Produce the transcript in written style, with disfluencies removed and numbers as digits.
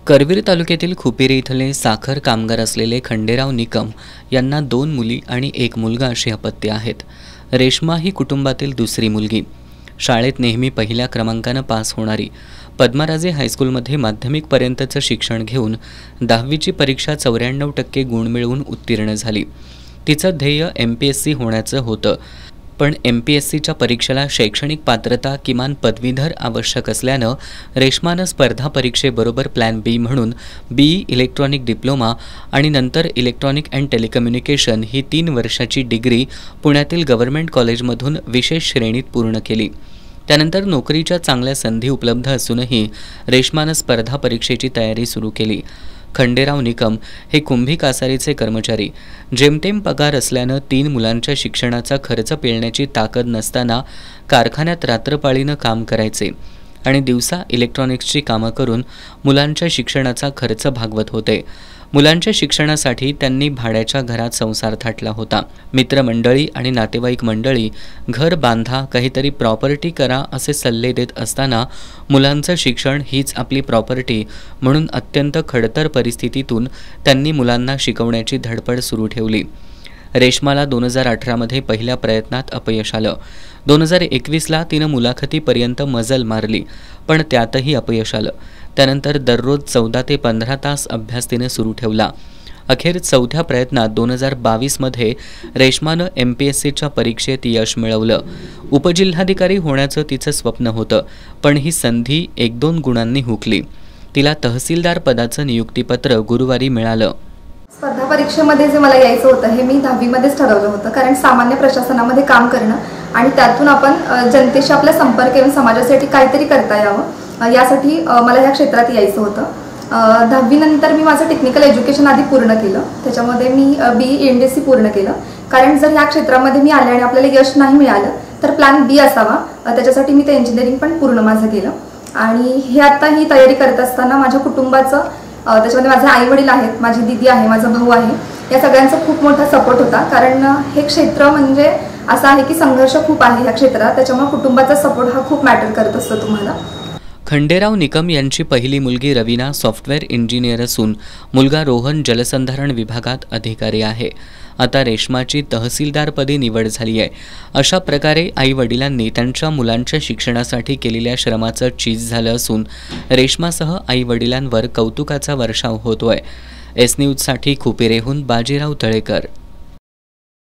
करवीर तालुक्यातील खुपेरी इथले साखर कामगार असलेले खंडेराव निकम यांना 2 मुली आणि 1 मुलगा अशी अपत्ये आहेत। रेश्मा ही कुटुंबातील दुसरी मुलगी। शाळेत नेहमी पहिल्या क्रमांकाने पास होणारी, पद्माराजे हायस्कूलमध्ये माध्यमिकपर्यंतचं शिक्षण घेऊन 10वीची परीक्षा 94% गुण मिळवून उत्तीर्ण झाली। तिचं ध्येय MPSC होण्याचं होतं, पण MPSCच्या परीक्षेला शैक्षणिक पात्रता किमान पदवीधर आवश्यक असल्यानं रेश्मानं स्पर्धा परीक्षेबरोबर प्लॅन बी म्हणून BE इलेक्ट्रॉनिक डिप्लोमा आणि नंतर इलेक्ट्रॉनिक अँड टेलिकम्युनिकेशन ही 3 वर्षाची डिग्री पुण्यातील गव्हर्नमेंट कॉलेजमधून विशेष श्रेणीत पूर्ण केली। त्यानंतर नोकरीच्या चांगल्या संधी उपलब्ध असूनही रेश्मानं स्पर्धा परीक्षेची तयारी सुरू केली। खंडेराव निकम हे कुंभी कासारीचे कर्मचारी। जेमतेम पगार असल्यानं 3 मुलांच्या शिक्षणाचा खर्च पेलण्याची ताकद नसताना कारखान्यात रात्रपाळीनं काम करायचे आणि दिवसा इलेक्ट्रॉनिक्सची कामं करून मुलांच्या शिक्षणाचा खर्च भागवत होते। मुलांच्या शिक्षणासाठी त्यांनी भाड्याच्या घरात संसार थाटला होता। मित्रमंडळी आणि नातेवाईक मंडळी घर बांधा, काहीतरी प्रॉपर्टी करा असे सल्ले देत असताना मुलांचं शिक्षण हीच आपली प्रॉपर्टी म्हणून अत्यंत खडतर परिस्थितीतून त्यांनी मुलांना शिकवण्याची धडपड सुरू ठेवली। रेश्माला 2018मध्ये पहिल्या प्रयत्नात अपयश आलं। 2021ला तिनं मुलाखतीपर्यंत मजल मारली, पण त्यातही अपयश आलं। त्यानंतर दररोज 14 ते 15 तास अभ्यास तिने सुरू ठेवला। अखेर 4थ्या प्रयत्नात 2022मध्ये रेश्मानं MPSCच्या परीक्षेत यश मिळवलं। उपजिल्हाधिकारी होण्याचं तिचं स्वप्न होतं, पण ही संधी 1-2 गुणांनी हुकली। तिला तहसीलदार पदाचं नियुक्तीपत्र गुरुवारी मिळालं। स्पर्धा परीक्षेमध्ये जे मला यायचं होतं हे मी 10वीमध्येच ठरवलं होतं, कारण सामान्य प्रशासनामध्ये काम करणं आणि त्यातून आपण जनतेशी आपला संपर्क येऊन समाजासाठी काहीतरी करता यावं यासाठी मला ह्या क्षेत्रात यायचं होतं। 10वी नंतर मी माझं टेक्निकल एज्युकेशन आधी पूर्ण केलं, त्याच्यामध्ये मी BE ENDSC पूर्ण केलं, कारण जर ह्या क्षेत्रामध्ये मी आले आणि आपल्याला यश नाही मिळालं तर प्लॅन B असावा, त्याच्यासाठी मी ते इंजिनिअरिंग पण पूर्ण माझं केलं। आणि हे आता ही तयारी करत असताना माझ्या कुटुंबाचं, त्याच्यामध्ये माझे आई वडील आहेत, माझी दीदी आहे, माझा भाऊ आहे, या सगळ्यांचा खूप मोठा सपोर्ट होता, कारण हे क्षेत्र म्हणजे असं आहे की संघर्ष खूप आहे ह्या क्षेत्रात, त्याच्यामुळे कुटुंबाचा सपोर्ट हा खूप मॅटर करत असतो तुम्हाला। खंडेराव निकम यांची पहिली मुलगी रवीना सॉफ्टवेअर इंजिनियर असून मुलगा रोहन जलसंधारण विभागात अधिकारी आहे। आता रेश्माची तहसीलदारपदी निवड झाली आहे। अशा प्रकारे आई वडिलांनी त्यांच्या मुलांच्या शिक्षणासाठी केलेल्या श्रमाचं चीज झालं असून रेश्मासह आई वडिलांवर कौतुकाचा वर्षाव होतोय। S न्यूजसाठी खुपेरीहून बाजीराव तळेकर।